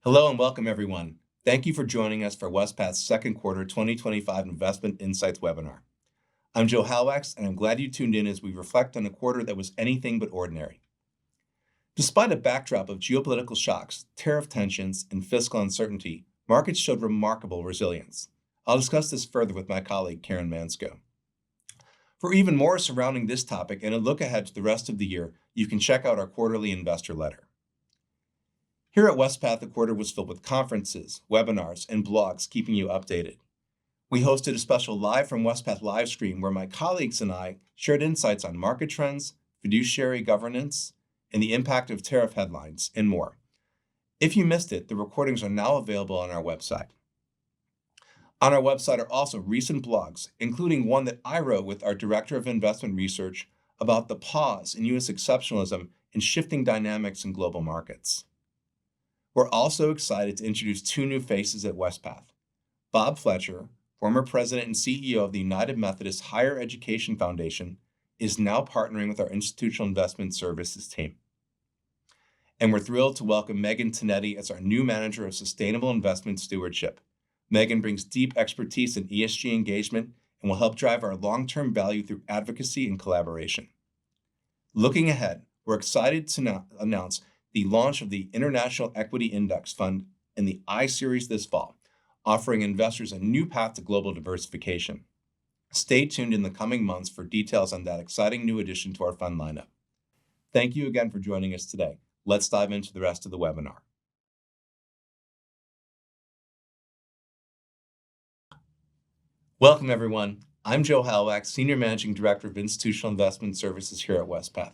Hello and welcome, everyone. Thank you for joining us for Wespath's second quarter 2025 Investment Insights webinar. I'm Joe Halwax, and I'm glad you tuned in as we reflect on a quarter that was anything but ordinary. Despite a backdrop of geopolitical shocks, tariff tensions, and fiscal uncertainty, markets showed remarkable resilience. I'll discuss this further with my colleague, Karen Manczko. For even more surrounding this topic and a look ahead to the rest of the year, you can check out our quarterly investor letter. Here at Wespath, the quarter was filled with conferences, webinars, and blogs keeping you updated. We hosted a special Live from Wespath live stream where my colleagues and I shared insights on market trends, fiduciary governance, and the impact of tariff headlines, and more. If you missed it, the recordings are now available on our website. On our website are also recent blogs, including one that I wrote with our Director of Investment Research about the pause in U.S. exceptionalism and shifting dynamics in global markets. We're also excited to introduce two new faces at Wespath. Bob Fletcher, former president and CEO of the United Methodist Higher Education Foundation, is now partnering with our Institutional Investment Services team. And we're thrilled to welcome Megan Tinetti as our new Manager of Sustainable Investment Stewardship. Megan brings deep expertise in ESG engagement and will help drive our long-term value through advocacy and collaboration. Looking ahead, we're excited to announce the launch of the International Equity Index Fund and the I-Series this fall, offering investors a new path to global diversification. Stay tuned in the coming months for details on that exciting new addition to our fund lineup. Thank you again for joining us today. Let's dive into the rest of the webinar. Welcome, everyone. I'm Joe Halwax, Senior Managing Director of Institutional Investment Services here at Wespath.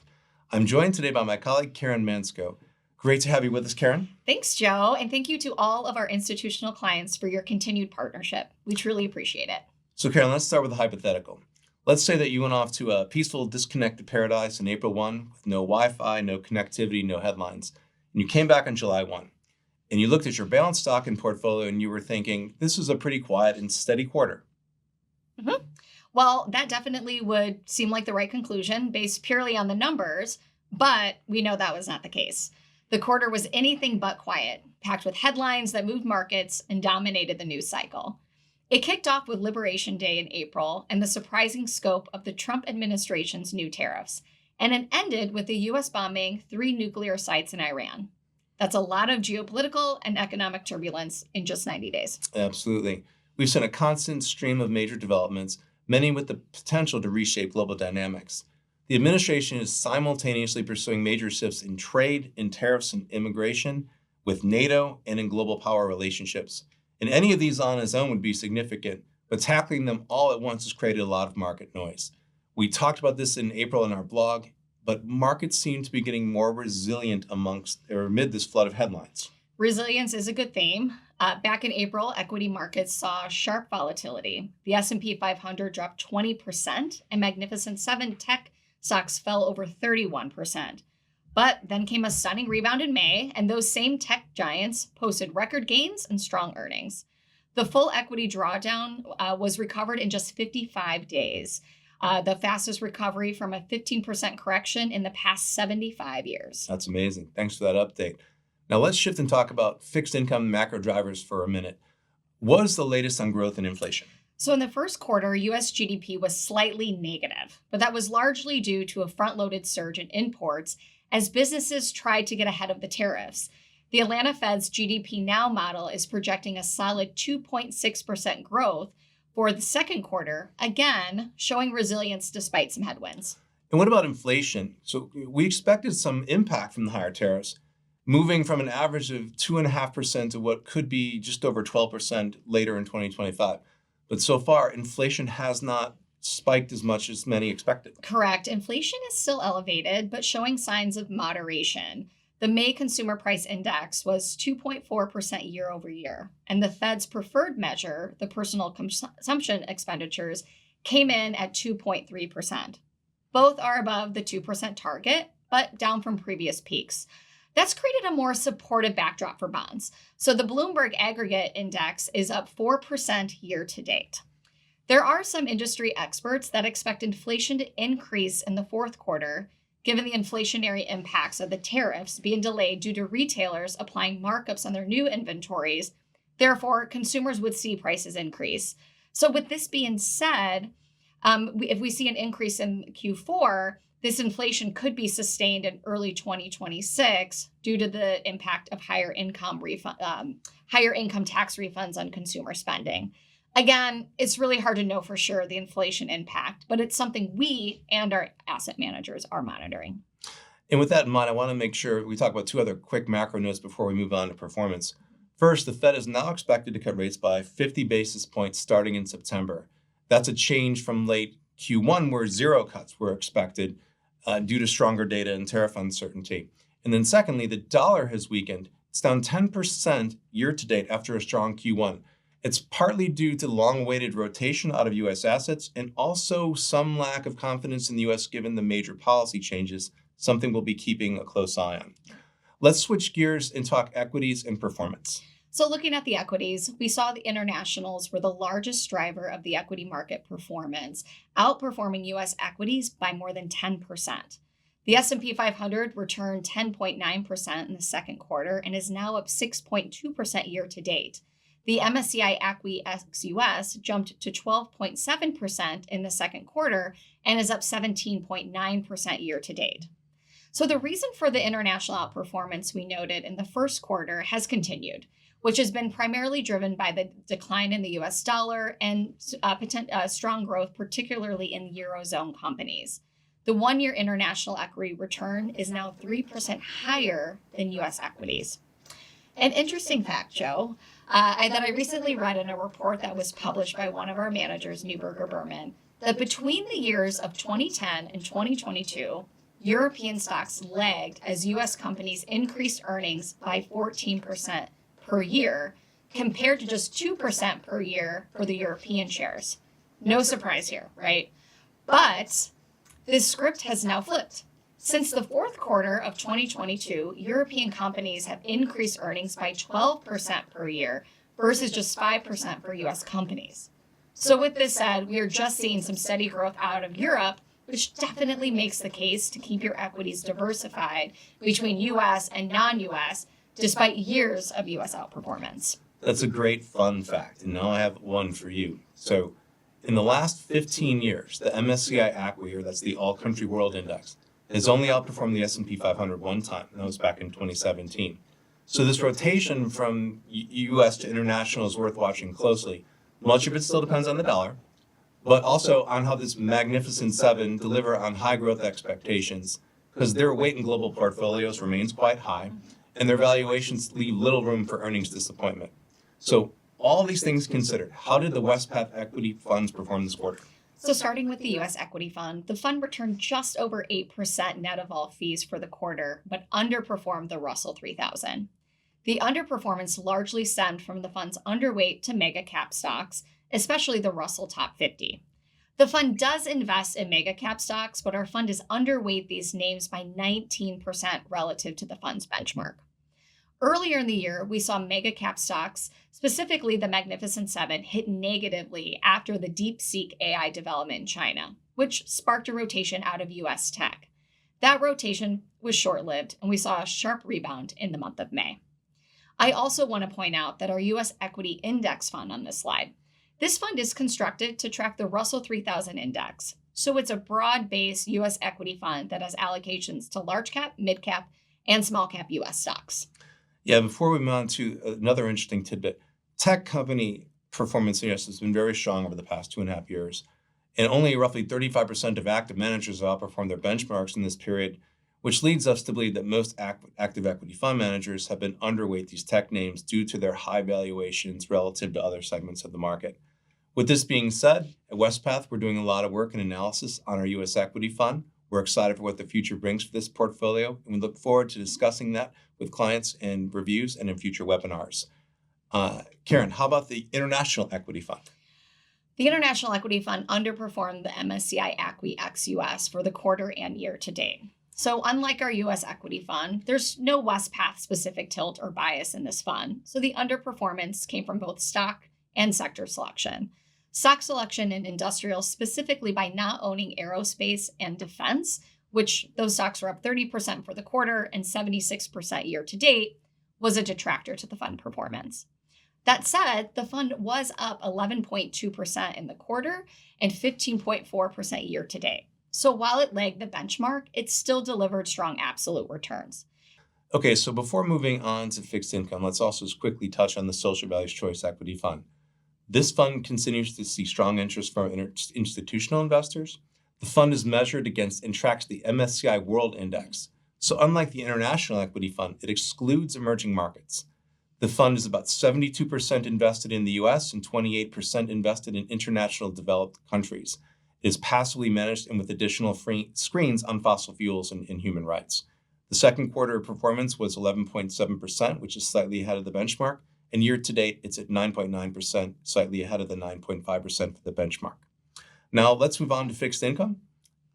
I'm joined today by my colleague, Karen Manczko. Great to have you with us, Karen. Thanks, Joe. And thank you to all of our institutional clients for your continued partnership. We truly appreciate it. So, Karen, let's start with a hypothetical. Let's say that you went off to a peaceful, disconnected paradise on April 1 with no Wi-Fi, no connectivity, no headlines. And you came back on July 1. And you looked at your balanced stock and portfolio and you were thinking, this was a pretty quiet and steady quarter. Mm-hmm. Well, that definitely would seem like the right conclusion based purely on the numbers, but we know that was not the case. The quarter was anything but quiet, packed with headlines that moved markets and dominated the news cycle. It kicked off with Liberation Day in April and the surprising scope of the Trump administration's new tariffs, and it ended with the U.S. bombing 3 nuclear sites in Iran. That's a lot of geopolitical and economic turbulence in just 90 days. Absolutely. We've seen a constant stream of major developments, many with the potential to reshape global dynamics. The administration is simultaneously pursuing major shifts in trade, in tariffs, and immigration, with NATO, and in global power relationships. And any of these on its own would be significant, but tackling them all at once has created a lot of market noise. We talked about this in April in our blog, but markets seem to be getting more resilient amid this flood of headlines. Resilience is a good theme. Back in April, equity markets saw sharp volatility. The S&P 500 dropped 20%, and Magnificent 7 tech stocks fell over 31%. But then came a stunning rebound in May, and those same tech giants posted record gains and strong earnings. The full equity drawdown was recovered in just 55 days, the fastest recovery from a 15% correction in the past 75 years. That's amazing. Thanks for that update. Now let's shift and talk about fixed income macro drivers for a minute. What is the latest on growth and inflation? So in the first quarter, U.S. GDP was slightly negative, but that was largely due to a front-loaded surge in imports as businesses tried to get ahead of the tariffs. The Atlanta Fed's GDP Now model is projecting a solid 2.6% growth for the second quarter, again, showing resilience despite some headwinds. And what about inflation? So we expected some impact from the higher tariffs, moving from an average of 2.5% to what could be just over 12% later in 2025. But so far, inflation has not spiked as much as many expected. Correct. Inflation is still elevated, but showing signs of moderation. The May Consumer Price Index was 2.4% year over year, and the Fed's preferred measure, the personal consumption expenditures, came in at 2.3%. Both are above the 2% target, but down from previous peaks. That's created a more supportive backdrop for bonds. So the Bloomberg Aggregate Index is up 4% year to date. There are some industry experts that expect inflation to increase in the fourth quarter given the inflationary impacts of the tariffs being delayed due to retailers applying markups on their new inventories. Therefore, consumers would see prices increase. So with this being said, if we see an increase in Q4, this inflation could be sustained in early 2026 due to the impact of higher income tax refunds on consumer spending. Again, it's really hard to know for sure the inflation impact, but it's something we and our asset managers are monitoring. And with that in mind, I want to make sure we talk about two other quick macro notes before we move on to performance. First, the Fed is now expected to cut rates by 50 basis points starting in September. That's a change from late Q1 where 0 cuts were expected due to stronger data and tariff uncertainty. And then secondly, the dollar has weakened. It's down 10% year to date after a strong Q1. It's partly due to long-awaited rotation out of U.S. assets and also some lack of confidence in the U.S. given the major policy changes, something we'll be keeping a close eye on. Let's switch gears and talk equities and performance. So looking at the equities, we saw the internationals were the largest driver of the equity market performance, outperforming U.S. equities by more than 10%. The S&P 500 returned 10.9% in the second quarter and is now up 6.2% year to date. The MSCI ACWI ex-US jumped to 12.7% in the second quarter and is up 17.9% year to date. So the reason for the international outperformance we noted in the first quarter has continued, which has been primarily driven by the decline in the US dollar and strong growth, particularly in Eurozone companies. The one-year international equity return is now 3% higher than US equities. An interesting fact, Joe, that I recently read in a report that was published by one of our managers, Neuberger Berman, that between the years of 2010 and 2022, European stocks lagged as US companies increased earnings by 14% per year, compared to just 2% per year for the European shares. No surprise here, right? But this script has now flipped. Since the fourth quarter of 2022, European companies have increased earnings by 12% per year versus just 5% for US companies. So with this said, we are just seeing some steady growth out of Europe, which definitely makes the case to keep your equities diversified between US and non-US, despite years of US outperformance. That's a great fun fact, and now I have one for you. So in the last 15 years, the MSCI ACWI, or that's the All Country World Index, has only outperformed the S&P 500 one time, and that was back in 2017. So this rotation from U.S. to international is worth watching closely. Much of it still depends on the dollar, but also on how this Magnificent Seven deliver on high growth expectations, because their weight in global portfolios remains quite high, and their valuations leave little room for earnings disappointment. So all these things considered, how did the Wespath equity funds perform this quarter? So starting with the U.S. equity fund, the fund returned just over 8% net of all fees for the quarter, but underperformed the Russell 3000. The underperformance largely stemmed from the fund's underweight to mega cap stocks, especially the Russell Top 50. The fund does invest in mega cap stocks, but our fund is underweight these names by 19% relative to the fund's benchmark. Earlier in the year, we saw mega cap stocks, specifically the Magnificent Seven, hit negatively after the DeepSeek AI development in China, which sparked a rotation out of US tech. That rotation was short-lived, and we saw a sharp rebound in the month of May. I also want to point out that our US equity index fund on this slide. This fund is constructed to track the Russell 3000 index. So it's a broad-based US equity fund that has allocations to large cap, mid cap, and small cap US stocks. Yeah, before we move on to another interesting tidbit, tech company performance in the US has been very strong over the past 2.5 years. And only roughly 35% of active managers have outperformed their benchmarks in this period, which leads us to believe that most active equity fund managers have been underweight these tech names due to their high valuations relative to other segments of the market. With this being said, at Wespath, we're doing a lot of work and analysis on our US equity fund. We're excited for what the future brings for this portfolio, and we look forward to discussing that with clients in reviews and in future webinars. Karen, how about the International Equity Fund? The International Equity Fund underperformed the MSCI ACWI ex-US for the quarter and year to date. So unlike our US equity fund, there's no Wespath specific tilt or bias in this fund. So the underperformance came from both stock and sector selection. Stock selection in industrials, specifically by not owning aerospace and defense, which those stocks were up 30% for the quarter and 76% year to date, was a detractor to the fund performance. That said, the fund was up 11.2% in the quarter and 15.4% year to date. So while it lagged the benchmark, it still delivered strong absolute returns. Okay, so before moving on to fixed income, let's also just quickly touch on the Social Values Choice Equity Fund. This fund continues to see strong interest from institutional investors. The fund is measured against and tracks the MSCI World Index. So unlike the International Equity Fund, it excludes emerging markets. The fund is about 72% invested in the US and 28% invested in international developed countries. It is passively managed and with additional free screens on fossil fuels and human rights. The second quarter performance was 11.7%, which is slightly ahead of the benchmark. And year to date, it's at 9.9%, slightly ahead of the 9.5% for the benchmark. Now let's move on to fixed income.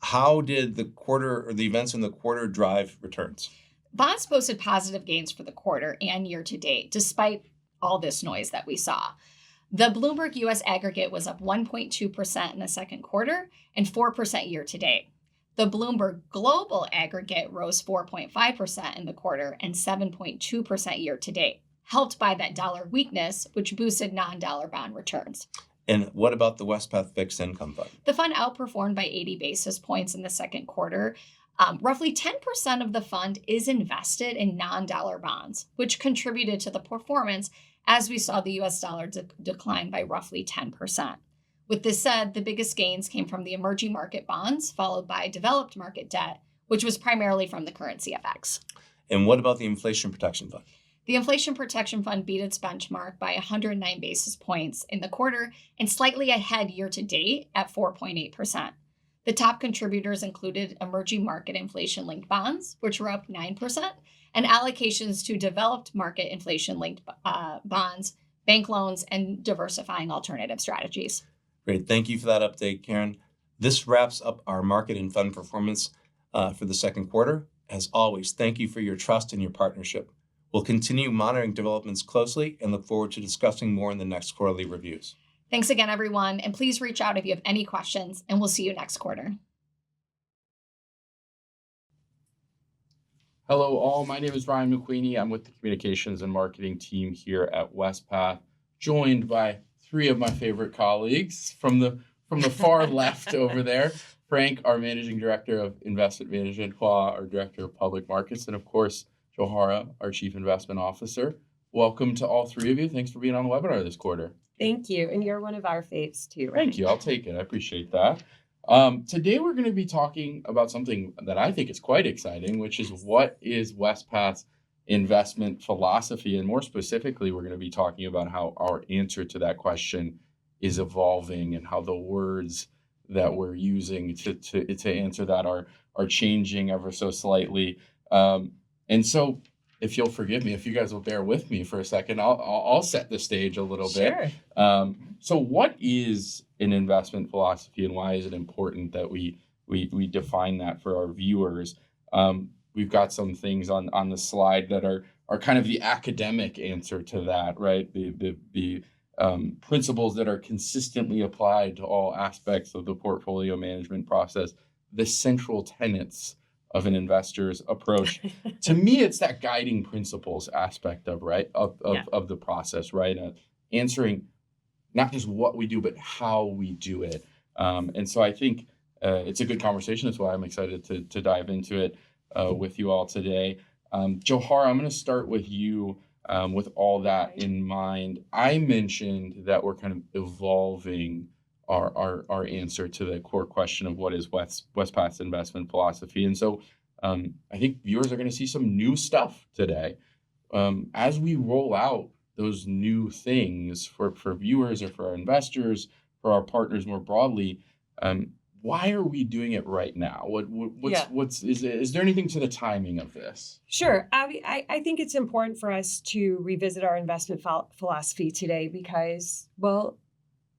How did the quarter or the events in the quarter drive returns? Bonds posted positive gains for the quarter and year to date, despite all this noise that we saw. The Bloomberg US aggregate was up 1.2% in the second quarter and 4% year to date. The Bloomberg Global aggregate rose 4.5% in the quarter and 7.2% year to date, helped by that dollar weakness, which boosted non-dollar bond returns. And what about the Wespath fixed income fund? The fund outperformed by 80 basis points in the second quarter. Roughly 10% of the fund is invested in non-dollar bonds, which contributed to the performance as we saw the US dollar decline by roughly 10%. With this said, the biggest gains came from the emerging market bonds, followed by developed market debt, which was primarily from the currency FX. And what about the Inflation Protection Fund? The Inflation Protection Fund beat its benchmark by 109 basis points in the quarter and slightly ahead year to date at 4.8%. The top contributors included emerging market inflation-linked bonds, which were up 9%, and allocations to developed market inflation-linked bonds, bank loans, and diversifying alternative strategies. Great. Thank you for that update, Karen. This wraps up our market and fund performance for the second quarter. As always, thank you for your trust and your partnership. We'll continue monitoring developments closely and look forward to discussing more in the next quarterly reviews. Thanks again, everyone, and please reach out if you have any questions, and we'll see you next quarter. Hello, all. My name is Ryan McQueeney. I'm with the communications and marketing team here at Wespath, joined by three of my favorite colleagues from the far left over there. Frank, our managing director of investment management, Quach, our director of public markets, and of course, Johara, our chief investment officer. Welcome to all three of you. Thanks for being on the webinar this quarter. Thank you. And you're one of our faves too. Right? Thank you. I'll take it. I appreciate that. Today, we're going to be talking about something that I think is quite exciting, which is what is Wespath's investment philosophy? And more specifically, we're going to be talking about how our answer to that question is evolving and how the words that we're using to answer that are changing ever so slightly. And so, if you'll forgive me, if you guys will bear with me for a second, I'll set the stage a little bit. So what is an investment philosophy and why is it important that we define that for our viewers? We've got some things on the slide that are kind of the academic answer to that, right? The principles that are consistently applied to all aspects of the portfolio management process, the central tenets of an investor's approach. To me, it's that guiding principles aspect of the process, right? Answering not just what we do, but how we do it. And so I think it's a good conversation. That's why I'm excited to dive into it with you all today. Johara, I'm going to start with you with all that in mind. I mentioned that we're kind of evolving our answer to the core question of what is Wespath's investment philosophy. And so I think viewers are going to see some new stuff today. As we roll out those new things for viewers or for our investors, for our partners more broadly, why are we doing it right now? Is there anything to the timing of this? Sure. I think it's important for us to revisit our investment philosophy today because, well,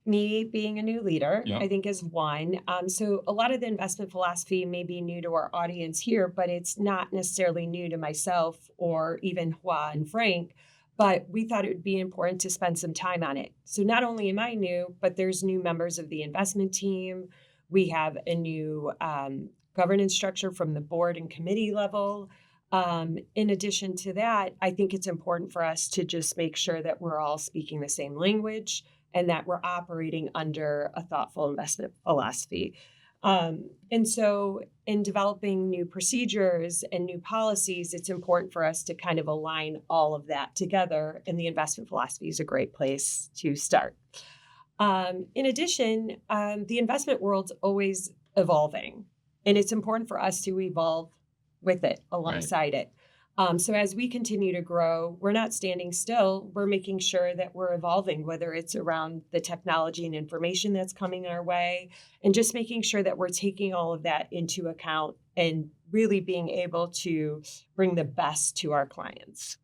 me being a new leader, I think is one. So a lot of the investment philosophy may be new to our audience here, but it's not necessarily new to myself or even Hua and Frank. But we thought it would be important to spend some time on it. So not only am I new, but there's new members of the investment team. We have a new governance structure from the board and committee level. In addition to that, I think it's important for us to just make sure that we're all speaking the same language and that we're operating under a thoughtful investment philosophy. And so in developing new procedures and new policies, it's important for us to kind of align all of that together. And the investment philosophy is a great place to start. In addition, the investment world's always evolving, and it's important for us to evolve with it, alongside it. So as we continue to grow, we're not standing still. We're making sure that we're evolving, whether it's around the technology and information that's coming our way, and just making sure that we're taking all of that into account and really being able to bring the best to our clients.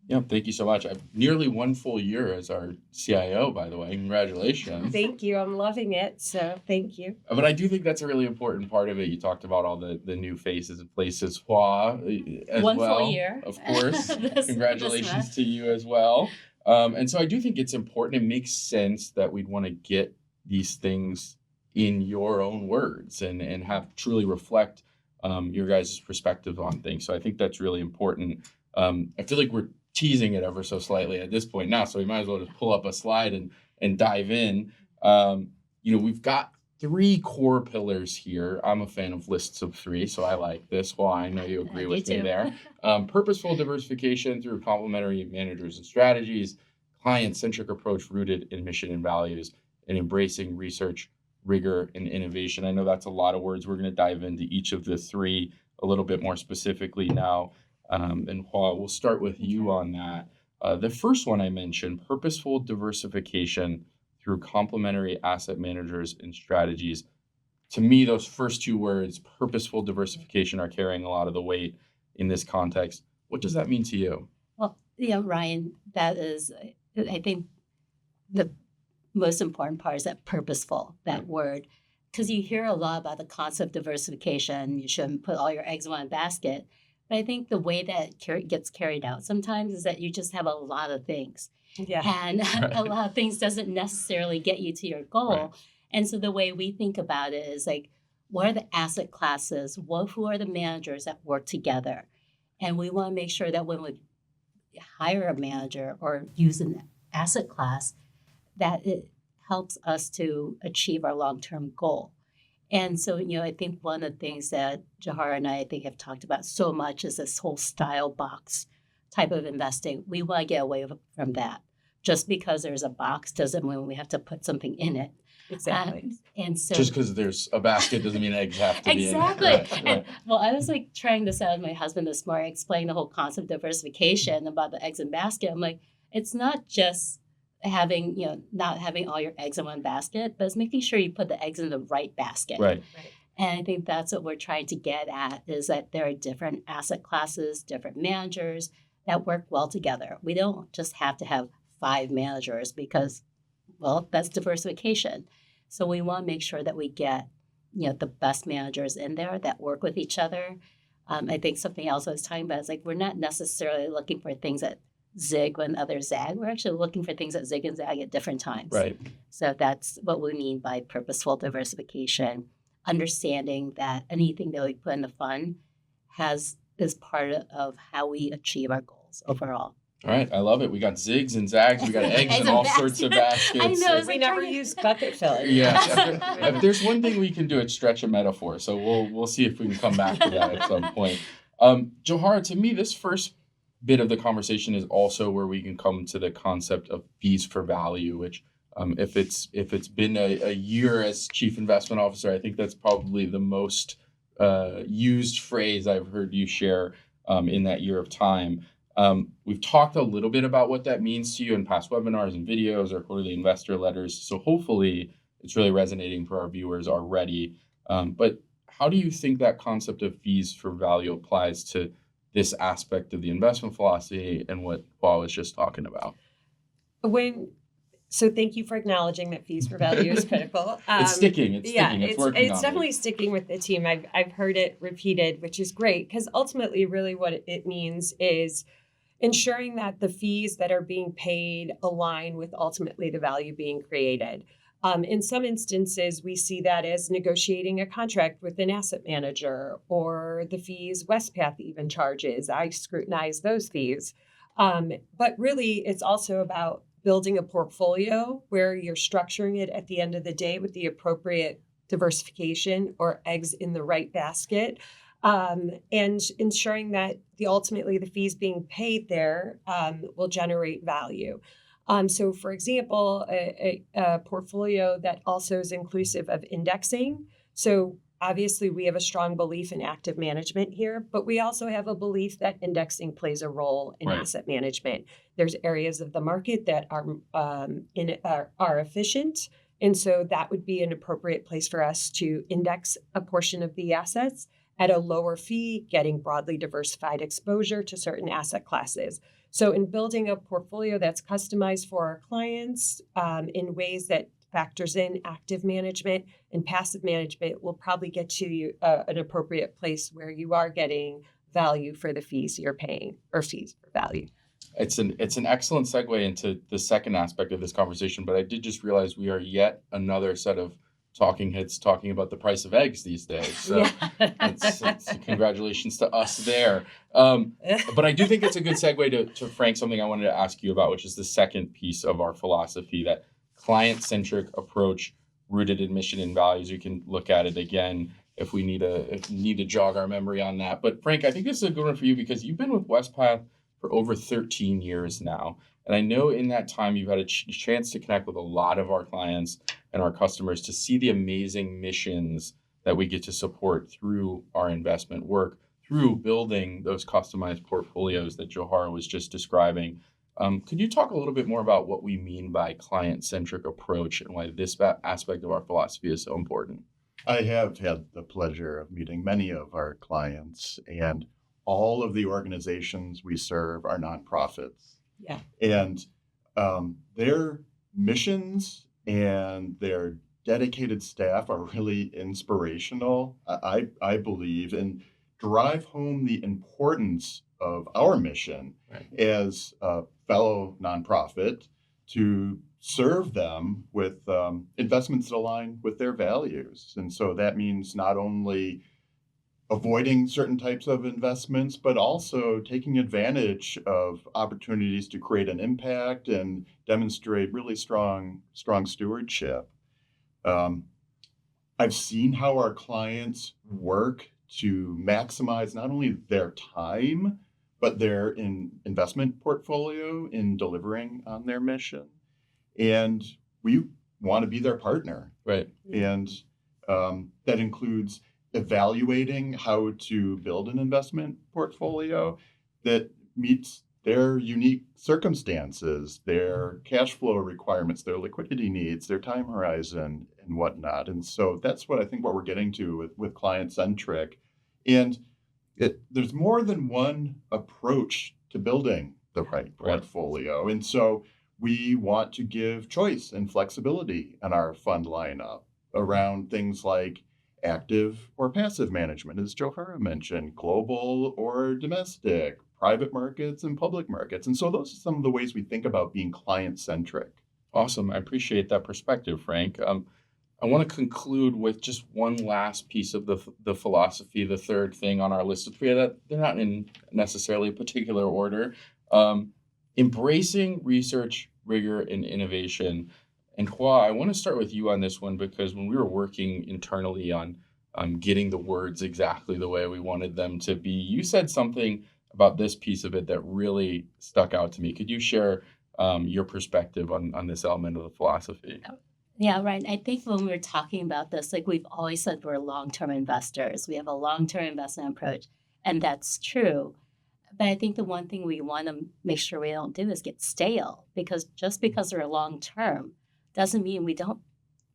Yeah, thank you so much. I've nearly 1 full year as our CIO, by the way. Congratulations. Thank you. I'm loving it. So thank you. But I do think that's a really important part of it. You talked about all the new faces and places. Quach, as One well. full year. Of course. Congratulations month. to you as well. And so I do think it's important. It makes sense that we'd want to get these things in your own words and have truly reflect your guys' perspective on things. So I think that's really important. I feel like we're teasing it ever so slightly at this point now, so we might as well just pull up a slide and dive in. We've got 3 core pillars here. I'm a fan of lists of 3, so I like this. Well, I know you agree with me there. Purposeful diversification through complementary managers and strategies, client-centric approach rooted in mission and values, and embracing research, rigor, and innovation. I know that's a lot of words. We're going to dive into each of the 3 a little bit more specifically now. And Quach, we'll start with you on that. The first one I mentioned, purposeful diversification through complementary asset managers and strategies. To me, those first 2 words, purposeful diversification, are carrying a lot of the weight in this context. What does that mean to you? Well, Ryan, that is, I think the most important part is that purposeful, that word. Because you hear a lot about the concept of diversification. You shouldn't put all your eggs in one basket. But I think the way that it gets carried out sometimes is that you just have a lot of things. Yeah. And a lot of things doesn't necessarily get you to your goal. Right. And so the way we think about it is like, what are the asset classes? Who are the managers that work together? And we want to make sure that when we hire a manager or use an asset class, that it helps us to achieve our long-term goal. And so, I think one of the things that Johara and I think have talked about so much is this whole style box type of investing. We want to get away from that. Just because there's a box doesn't mean we have to put something in it. Exactly. And so just because there's a basket doesn't mean eggs have to be in it. Exactly. Right. And, well, I was like trying this out with my husband this morning, explain the whole concept of diversification about the eggs in basket. I'm like, it's not just having, not having all your eggs in one basket, but it's making sure you put the eggs in the right basket. Right. And I think that's what we're trying to get at, is that there are different asset classes, different managers that work well together. We don't just have to have 5 managers because, well, that's diversification. So we want to make sure that we get, the best managers in there that work with each other. I think something else I was talking about is like, we're not necessarily looking for things that zig when others zag. We're actually looking for things that zig and zag at different times. Right. So that's what we mean by purposeful diversification, understanding that anything that we put in the fund is part of how we achieve our goals overall. All right, I love it. We got zigs and zags. We got eggs in all sorts of baskets. I know. We never use bucket filler. Yeah. If there's one thing we can do, it's stretch a metaphor. So we'll see if we can come back to that at some point. Johara, to me, this first bit of the conversation is also where we can come to the concept of fees for value, which if it's been a year as chief investment officer, I think that's probably the most used phrase I've heard you share in that year of time. We've talked a little bit about what that means to you in past webinars and videos or quarterly investor letters. So hopefully it's really resonating for our viewers already. But how do you think that concept of fees for value applies to this aspect of the investment philosophy and what Quach was just talking about? So thank you for acknowledging that fees for value is critical. It's sticking. It's sticking. It's working. It's definitely sticking with the team. I've heard it repeated, which is great, because ultimately, really, what it means is ensuring that the fees that are being paid align with ultimately the value being created. In some instances, we see that as negotiating a contract with an asset manager or the fees Wespath even charges. I scrutinize those fees. But really, it's also about building a portfolio where you're structuring it at the end of the day with the appropriate diversification or eggs in the right basket, and ensuring that ultimately the fees being paid there will generate value. So, for example, a portfolio that also is inclusive of indexing. So, obviously, we have a strong belief in active management here, but we also have a belief that indexing plays a role in asset management. There's areas of the market that are efficient, and so that would be an appropriate place for us to index a portion of the assets at a lower fee, getting broadly diversified exposure to certain asset classes. So in building a portfolio that's customized for our clients in ways that factors in active management and passive management will probably get to you an appropriate place where you are getting value for the fees you're paying, or fees for value. It's an excellent segue into the second aspect of this conversation, but I did just realize we are yet another set of talking heads talking about the price of eggs these days. So it's congratulations to us there. But I do think it's a good segue to Frank, something I wanted to ask you about, which is the second piece of our philosophy, that client-centric approach rooted in mission and values. We can look at it again if we need to jog our memory on that. But Frank, I think this is a good one for you because you've been with Wespath for over 13 years now. And I know in that time you've had a chance to connect with a lot of our clients and our customers to see the amazing missions that we get to support through our investment work, through building those customized portfolios that Johara was just describing. Could you talk a little bit more about what we mean by client-centric approach and why this aspect of our philosophy is so important? I have had the pleasure of meeting many of our clients, and all of the organizations we serve are nonprofits. Yeah. And their missions and their dedicated staff are really inspirational, I believe, and drive home the importance of our mission as a fellow nonprofit to serve them with investments that align with their values. And so that means not only avoiding certain types of investments, but also taking advantage of opportunities to create an impact and demonstrate really strong stewardship. I've seen how our clients work to maximize not only their time, but their investment portfolio in delivering on their mission. And we want to be their partner. Right. And that includes evaluating how to build an investment portfolio that meets their unique circumstances, their cash flow requirements, their liquidity needs, their time horizon, and whatnot. And so that's what I think what we're getting to with client-centric. And there's more than one approach to building the right portfolio. And so we want to give choice and flexibility in our fund lineup around things like active or passive management, as Johara mentioned, global or domestic, private markets and public markets. And so those are some of the ways we think about being client-centric. Awesome. I appreciate that perspective, Frank. I want to conclude with just one last piece of the philosophy, the third thing on our list of three. That they're not in necessarily a particular order. Embracing research, rigor, and innovation. And Quach, I want to start with you on this one because when we were working internally on getting the words exactly the way we wanted them to be, you said something about this piece of it that really stuck out to me. Could you share your perspective on this element of the philosophy? Yeah, right. I think when we were talking about this, like we've always said, we're long-term investors. We have a long-term investment approach, and that's true. But I think the one thing we want to make sure we don't do is get stale, because just because we're long-term doesn't mean we don't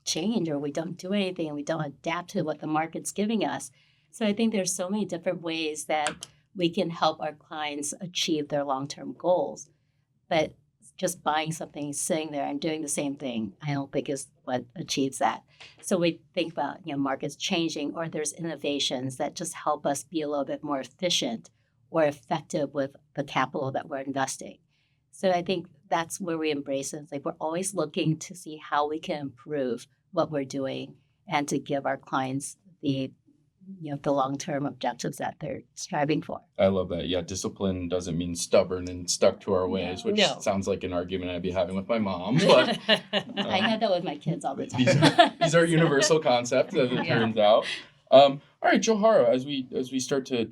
change or we don't do anything and we don't adapt to what the market's giving us. So I think there's so many different ways that we can help our clients achieve their long-term goals. But just buying something, sitting there and doing the same thing, I don't think is what achieves that. So we think about, markets changing, or there's innovations that just help us be a little bit more efficient or effective with the capital that we're investing. So I think that's where we embrace it. It's like we're always looking to see how we can improve what we're doing and to give our clients the the long-term objectives that they're striving for. I love that. Yeah, discipline doesn't mean stubborn and stuck to our ways, which No. sounds like an argument I'd be having with my mom. But I have that with my kids all the time. these are universal concepts, as it turns out. All right, Johara, as we start to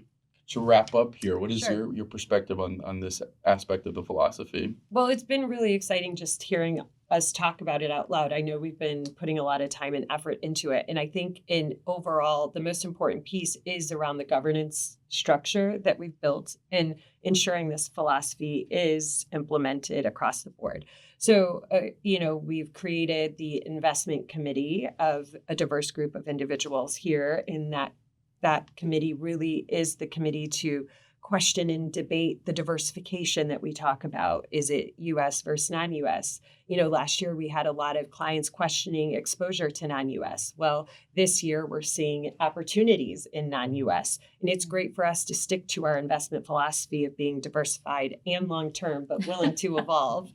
wrap up here, what is Sure. your perspective on this aspect of the philosophy? Well, it's been really exciting just hearing us talk about it out loud. I know we've been putting a lot of time and effort into it. And I think in overall, the most important piece is around the governance structure that we've built and ensuring this philosophy is implemented across the board. So, we've created the investment committee of a diverse group of individuals here in that committee really is the committee to question and debate the diversification that we talk about. Is it U.S. versus non-U.S.? Last year we had a lot of clients questioning exposure to non-U.S. Well, this year we're seeing opportunities in non-U.S. And it's great for us to stick to our investment philosophy of being diversified and long-term, but willing to evolve.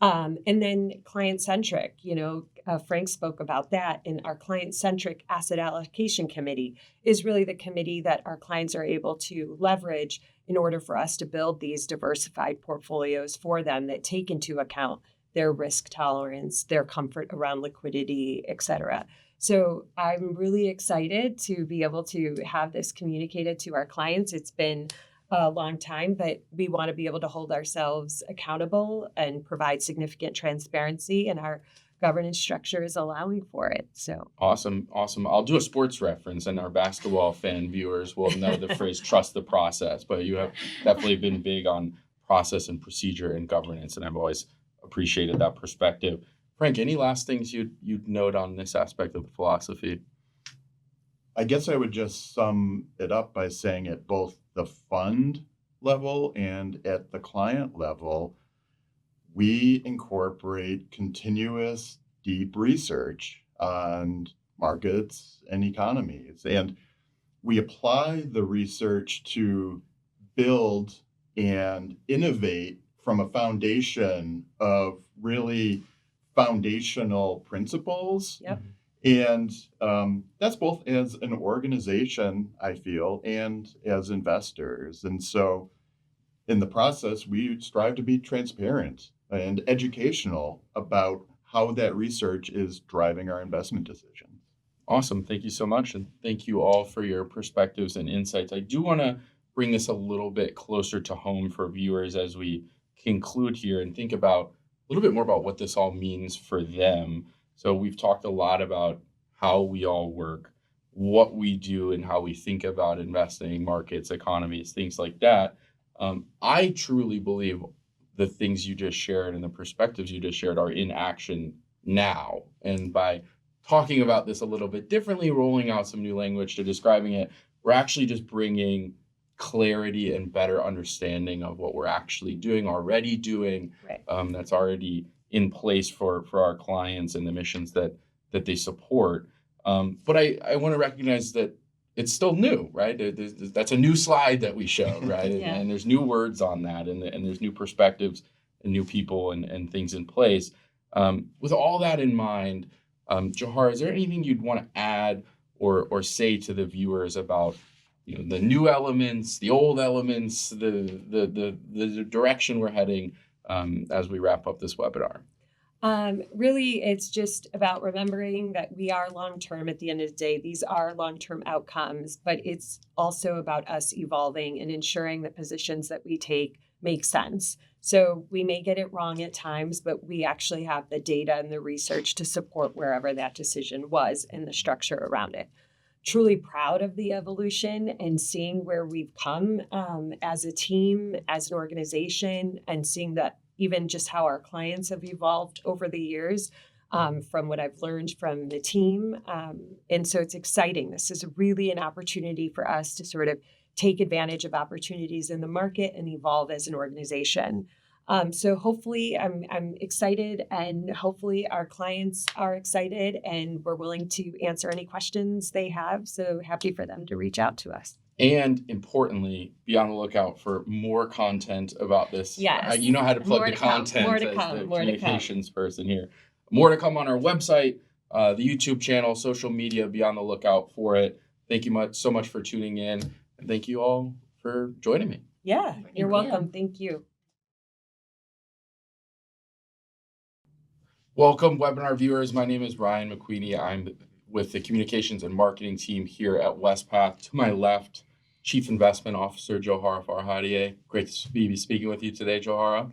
And then client-centric, Frank spoke about that. And our client-centric asset allocation committee is really the committee that our clients are able to leverage in order for us to build these diversified portfolios for them that take into account their risk tolerance, their comfort around liquidity, et cetera. So I'm really excited to be able to have this communicated to our clients. It's been a long time, but we want to be able to hold ourselves accountable and provide significant transparency, and our governance structure is allowing for it. So Awesome. I'll do a sports reference, and our basketball fan viewers will know the phrase "trust the process." But you have definitely been big on process and procedure and governance, and I've always appreciated that perspective. Frank, any last things you'd note on this aspect of the philosophy? I guess I would just sum it up by saying at both the fund level and at the client level, we incorporate continuous deep research on markets and economies. And we apply the research to build and innovate from a foundation of really foundational principles. Yep. And that's both as an organization, I feel, and as investors. And so in the process, we strive to be transparent and educational about how that research is driving our investment decisions. Awesome. Thank you so much. And thank you all for your perspectives and insights. I do want to bring this a little bit closer to home for viewers as we conclude here and think about a little bit more about what this all means for them. So we've talked a lot about how we all work, what we do, and how we think about investing, markets, economies, things like that. I truly believe the things you just shared and the perspectives you just shared are in action now. And by talking about this a little bit differently, rolling out some new language to describing it, we're actually just bringing clarity and better understanding of what we're actually doing, already doing, Right. That's already in place for our clients and the missions that they support. But I want to recognize that it's still new, right? That's a new slide that we show, right? Yeah. And there's new words on that, and there's new perspectives and new people and things in place. With all that in mind, Johara, is there anything you'd want to add or say to the viewers about the new elements, the old elements, the direction we're heading as we wrap up this webinar? Really, it's just about remembering that we are long-term at the end of the day. These are long-term outcomes, but it's also about us evolving and ensuring the positions that we take make sense. So we may get it wrong at times, but we actually have the data and the research to support wherever that decision was and the structure around it. Truly proud of the evolution and seeing where we've come as a team, as an organization, and seeing that even just how our clients have evolved over the years from what I've learned from the team. And so it's exciting. This is really an opportunity for us to sort of take advantage of opportunities in the market and evolve as an organization. So hopefully I'm excited, and hopefully our clients are excited, and we're willing to answer any questions they have. So happy for them to reach out to us. And importantly, be on the lookout for more content about this. Yes. You know how to plug More the to come. content More to as come. the More to come. communications person here. More to come on our website, the YouTube channel, social media. Be on the lookout for it. Thank you so much for tuning in. And thank you all for joining me. Yeah, you're welcome. Thank you. Welcome, webinar viewers. My name is Ryan McQueeney. I'm with the communications and marketing team here at Wespath. To my left, Chief Investment Officer Johara Farhadieh. Great to be speaking with you today, Johara.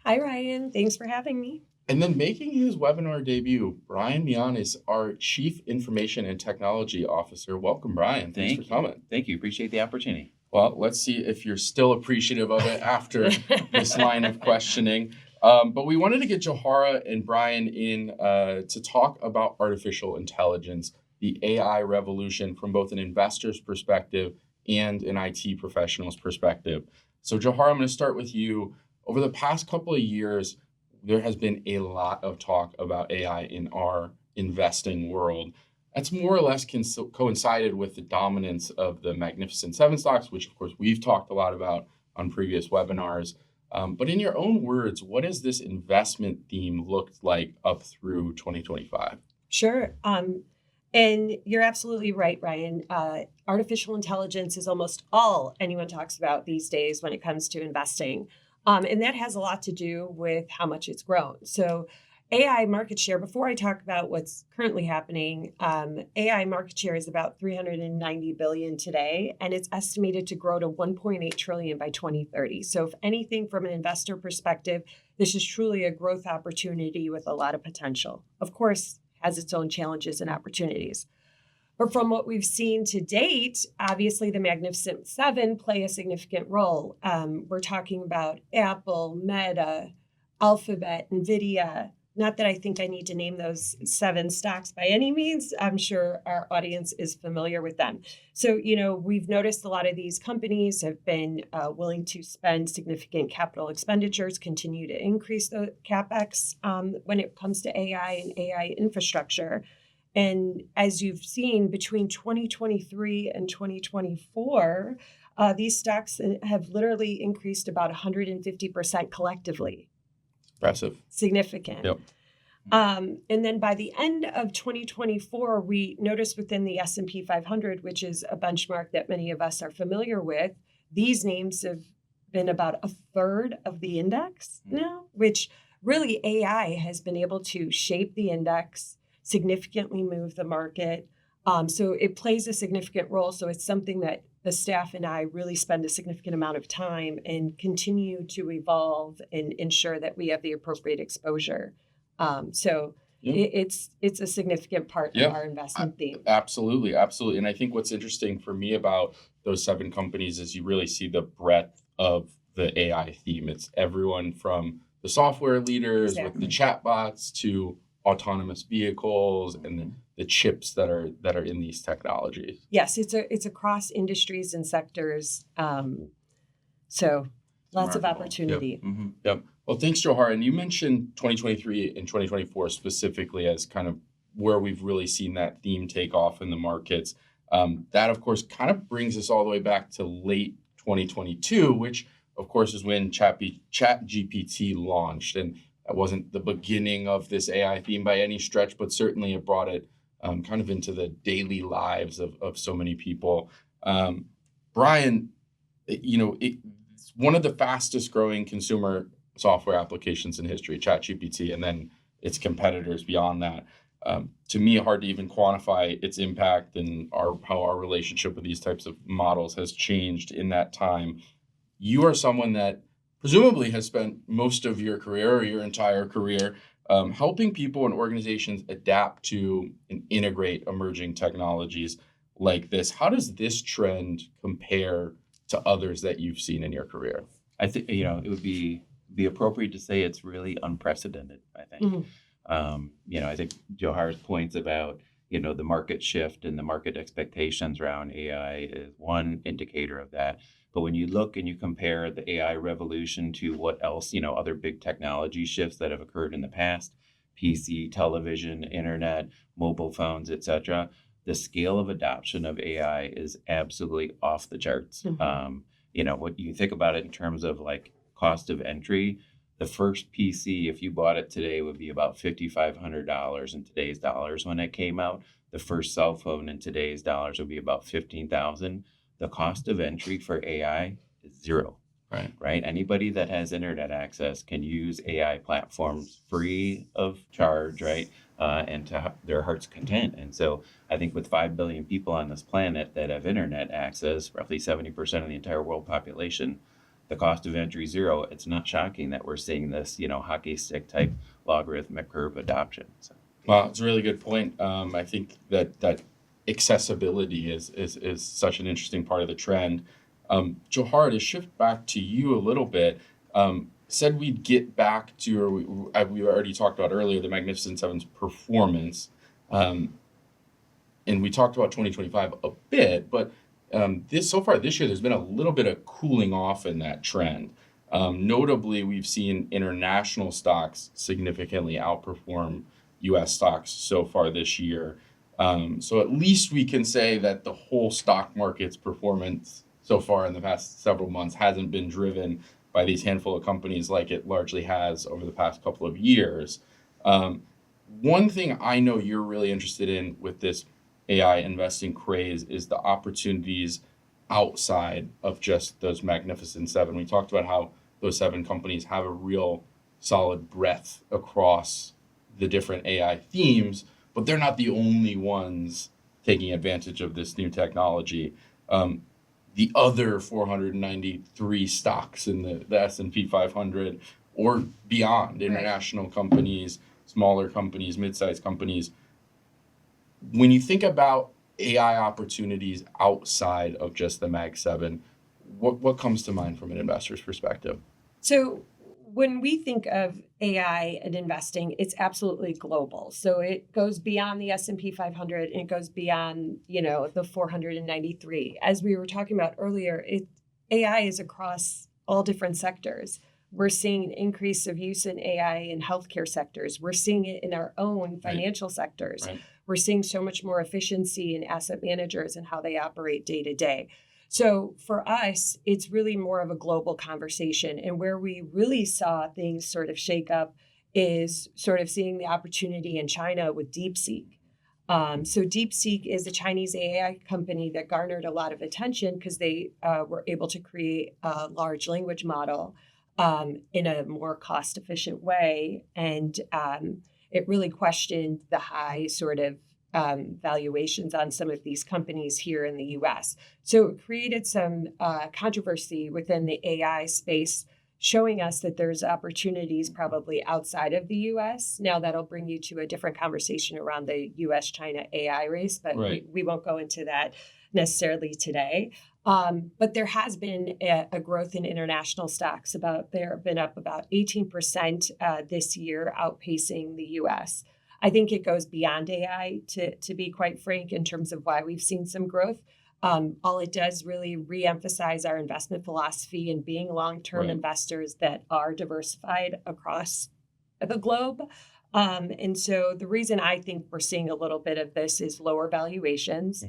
Hi, Ryan. Thanks for having me. And then making his webinar debut, Brian Mian is our Chief Information and Technology Officer. Welcome, Brian. Thanks for coming. Thank you. Appreciate the opportunity. Well, let's see if you're still appreciative of it after this line of questioning. But we wanted to get Johara and Brian in to talk about artificial intelligence, the AI revolution from both an investor's perspective and an IT professional's perspective. So Johara, I'm going to start with you. Over the past couple of years, there has been a lot of talk about AI in our investing world. That's more or less coincided with the dominance of the Magnificent Seven stocks, which of course we've talked a lot about on previous webinars. But in your own words, what has this investment theme looked like up through 2025? Sure. And you're absolutely right, Ryan. Artificial intelligence is almost all anyone talks about these days when it comes to investing. And that has a lot to do with how much it's grown. So AI market share, before I talk about what's currently happening, AI market share is about $390 billion today, and it's estimated to grow to $1.8 trillion by 2030. So if anything, from an investor perspective, this is truly a growth opportunity with a lot of potential. Of course, has its own challenges and opportunities. But from what we've seen to date, obviously the Magnificent Seven play a significant role. We're talking about Apple, Meta, Alphabet, NVIDIA. Not that I think I need to name those 7 stocks by any means. I'm sure our audience is familiar with them. So, we've noticed a lot of these companies have been willing to spend significant capital expenditures, continue to increase the CapEx when it comes to AI and AI infrastructure. And as you've seen, between 2023 and 2024, these stocks have literally increased about 150% collectively. Impressive. Significant. Yep. And then by the end of 2024, we noticed within the S&P 500, which is a benchmark that many of us are familiar with, these names have been about a third of the index now, which really AI has been able to shape the index, significantly move the market. So it plays a significant role. So it's something that the staff and I really spend a significant amount of time and continue to evolve and ensure that we have the appropriate exposure. It's a significant part of our investment theme. Absolutely. And I think what's interesting for me about those 7 companies is you really see the breadth of the AI theme. It's everyone from the software leaders with the chatbots to autonomous vehicles and the chips that are in these technologies. Yes, it's across industries and sectors. So lots of opportunity. Yep. Mm-hmm. Yep. Well, thanks, Johara. And you mentioned 2023 and 2024 specifically as kind of where we've really seen that theme take off in the markets. That, of course, kind of brings us all the way back to late 2022, which, of course, is when ChatGPT launched. And that wasn't the beginning of this AI theme by any stretch, but certainly it brought it kind of into the daily lives of so many people. Brian, it's one of the fastest growing consumer software applications in history, ChatGPT, and then its competitors beyond that. To me, hard to even quantify its impact and how our relationship with these types of models has changed in that time. You are someone that presumably has spent most of your career or your entire career helping people and organizations adapt to and integrate emerging technologies like this. How does this trend compare to others that you've seen in your career? I think, it would be appropriate to say it's really unprecedented, I think. Mm-hmm. I think Johara's points about, the market shift and the market expectations around AI is one indicator of that. But when you look and you compare the AI revolution to what else, other big technology shifts that have occurred in the past, PC, television, internet, mobile phones, et cetera, the scale of adoption of AI is absolutely off the charts. What you think about it in terms of like cost of entry, the first PC, if you bought it today, would be about $5,500 in today's dollars when it came out. The first cell phone in today's dollars would be about $15,000. The cost of entry for AI is zero. Right. Anybody that has internet access can use AI platforms free of charge, right? And to their heart's content. And so I think with 5 billion people on this planet that have internet access, roughly 70% of the entire world population, the cost of entry zero, it's not shocking that we're seeing this, hockey stick type logarithmic curve adoption. So. Well, it's a really good point. I think that accessibility is such an interesting part of the trend. Johara, to shift back to you a little bit, said we'd get back to, or we already talked about earlier, the Magnificent Seven's performance. And we talked about 2025 a bit, but so far this year, there's been a little bit of cooling off in that trend. Notably, we've seen international stocks significantly outperform U.S. stocks so far this year. So at least we can say that the whole stock market's performance so far in the past several months hasn't been driven by these handful of companies like it largely has over the past couple of years. One thing I know you're really interested in with this AI investing craze is the opportunities outside of just those Magnificent Seven. We talked about how those 7 companies have a real solid breadth across the different AI themes, but they're not the only ones taking advantage of this new technology. The other 493 stocks in the S&P 500 or beyond, international companies, smaller companies, mid-sized companies. When you think about AI opportunities outside of just the Mag 7, what comes to mind from an investor's perspective? So when we think of AI and investing, it's absolutely global. So it goes beyond the S&P 500 and it goes beyond, the 493. As we were talking about earlier, AI is across all different sectors. We're seeing an increase of use in AI in healthcare sectors. We're seeing it in our own financial sectors. Right. We're seeing so much more efficiency in asset managers and how they operate day to day. So for us, it's really more of a global conversation. And where we really saw things sort of shake up is sort of seeing the opportunity in China with DeepSeek. So DeepSeek is a Chinese AI company that garnered a lot of attention because they were able to create a large language model in a more cost-efficient way. And it really questioned the high sort of valuations on some of these companies here in the U.S. So it created some controversy within the AI space, showing us that there's opportunities probably outside of the U.S. Now that'll bring you to a different conversation around the U.S.-China AI race, but we won't go into that necessarily today. But there has been a growth in international stocks. They've been up about 18% this year, outpacing the U.S. I think it goes beyond AI, to be quite frank, in terms of why we've seen some growth. All it does really reemphasize our investment philosophy and being long-term investors that are diversified across the globe. And so the reason I think we're seeing a little bit of this is lower valuations.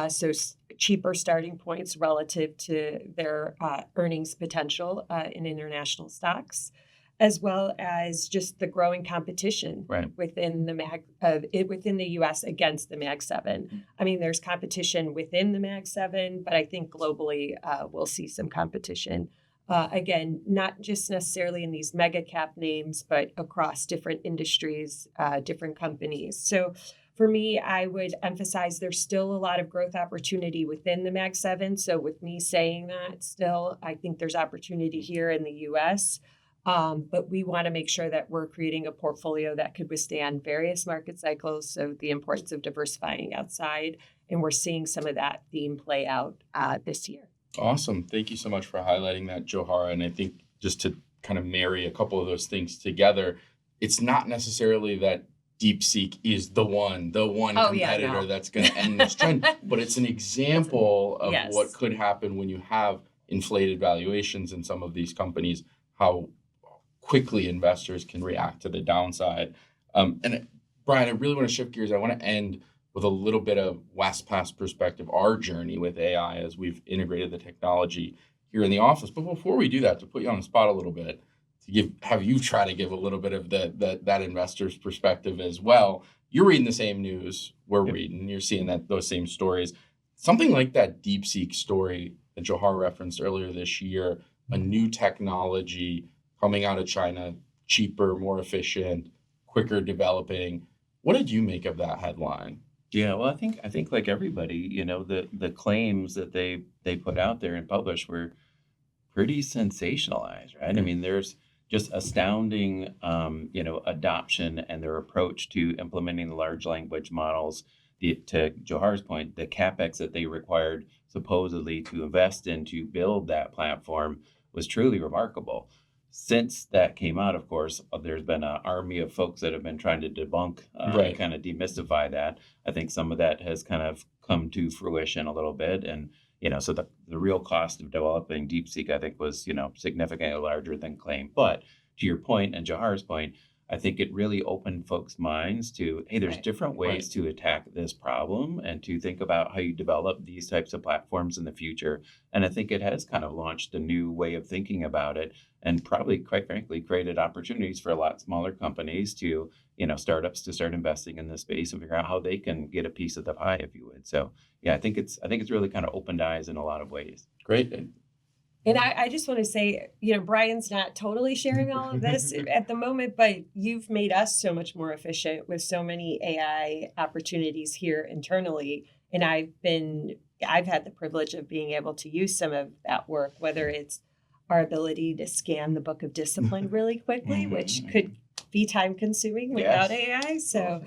So cheaper starting points relative to their earnings potential in international stocks, as well as just the growing competition within the U.S. against the Mag 7. I mean, there's competition within the Mag 7, but I think globally we'll see some competition. Again, not just necessarily in these mega cap names, but across different industries, different companies. So for me, I would emphasize there's still a lot of growth opportunity within the Mag 7. So with me saying that, still, I think there's opportunity here in the U.S., but we want to make sure that we're creating a portfolio that could withstand various market cycles. So the importance of diversifying outside, and we're seeing some of that theme play out this year. Awesome. Thank you so much for highlighting that, Johara. And I think just to kind of marry a couple of those things together, it's not necessarily that DeepSeek is the one competitor that's going to end this trend, but it's an example of what could happen when you have inflated valuations in some of these companies, how quickly investors can react to the downside. And Brian, I really want to shift gears. I want to end with a little bit of Wespath's perspective, our journey with AI as we've integrated the technology here in the office. But before we do that, to put you on the spot a little bit, to have you try to give a little bit of that investor's perspective as well. You're reading the same news we're reading. You're seeing those same stories. Something like that DeepSeek story that Johara referenced earlier this year, a new technology coming out of China, cheaper, more efficient, quicker developing. What did you make of that headline? Yeah, well, I think like everybody, the claims that they put out there and published were pretty sensationalized, right? I mean, there's just astounding, adoption and their approach to implementing the large language models. To Johara's point, the capex that they required supposedly to invest in to build that platform was truly remarkable. Since that came out, of course, there's been an army of folks that have been trying to debunk, kind of demystify that. I think some of that has kind of come to fruition a little bit. And, so the real cost of developing DeepSeek, I think, was, significantly larger than claimed. But to your point and Johara's point, I think it really opened folks' minds to, hey, there's different ways to attack this problem and to think about how you develop these types of platforms in the future. And I think it has kind of launched a new way of thinking about it and probably, quite frankly, created opportunities for a lot smaller companies to, startups to start investing in this space and figure out how they can get a piece of the pie, if you would. So, yeah, I think it's really kind of opened eyes in a lot of ways. Great. And I just want to say, Brian's not totally sharing all of this at the moment, but you've made us so much more efficient with so many AI opportunities here internally. And I've had the privilege of being able to use some of that work, whether it's our ability to scan the book of discipline really quickly, which could be time consuming without AI. So,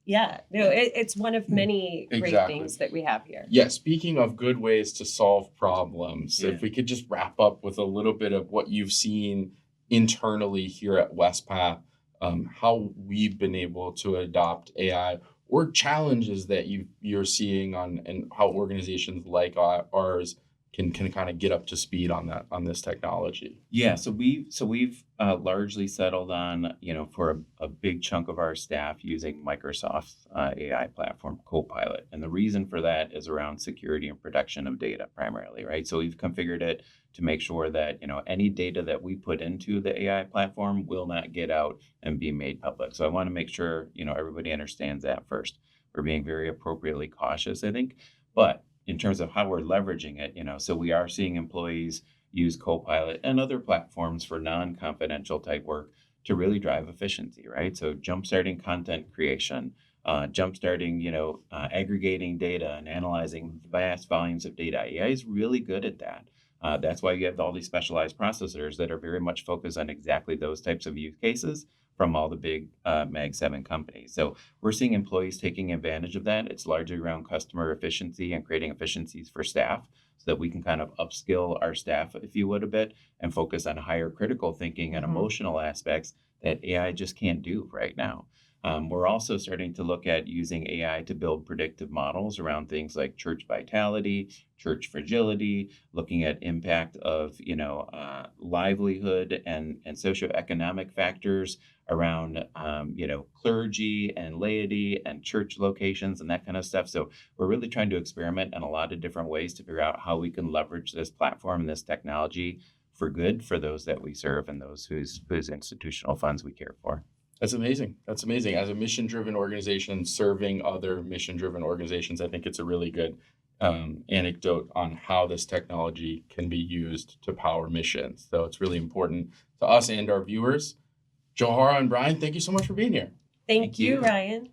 it's one of many great things that we have here. Yeah, speaking of good ways to solve problems, if we could just wrap up with a little bit of what you've seen internally here at Wespath, how we've been able to adopt AI or challenges that you're seeing and how organizations like ours can kind of get up to speed on this technology. Yeah, so we've largely settled on, for a big chunk of our staff using Microsoft's AI platform, Copilot. And the reason for that is around security and protection of data primarily, right? So we've configured it to make sure that, any data that we put into the AI platform will not get out and be made public. So I want to make sure, everybody understands that first. We're being very appropriately cautious, I think. But in terms of how we're leveraging it, so we are seeing employees use Copilot and other platforms for non-confidential type work to really drive efficiency, right? So jumpstarting content creation, jumpstarting, aggregating data and analyzing vast volumes of data. AI is really good at that. That's why you have all these specialized processors that are very much focused on exactly those types of use cases from all the big Mag 7 companies. So we're seeing employees taking advantage of that. It's largely around customer efficiency and creating efficiencies for staff so that we can kind of upskill our staff, if you would, a bit and focus on higher critical thinking and emotional aspects that AI just can't do right now. We're also starting to look at using AI to build predictive models around things like church vitality, church fragility, looking at impact of, livelihood and socioeconomic factors around, clergy and laity and church locations and that kind of stuff. So we're really trying to experiment in a lot of different ways to figure out how we can leverage this platform and this technology for good for those that we serve and those whose institutional funds we care for. That's amazing. As a mission-driven organization serving other mission-driven organizations, I think it's a really good anecdote on how this technology can be used to power missions. So it's really important to us and our viewers. Johara and Brian, thank you so much for being here. Thank you, Ryan.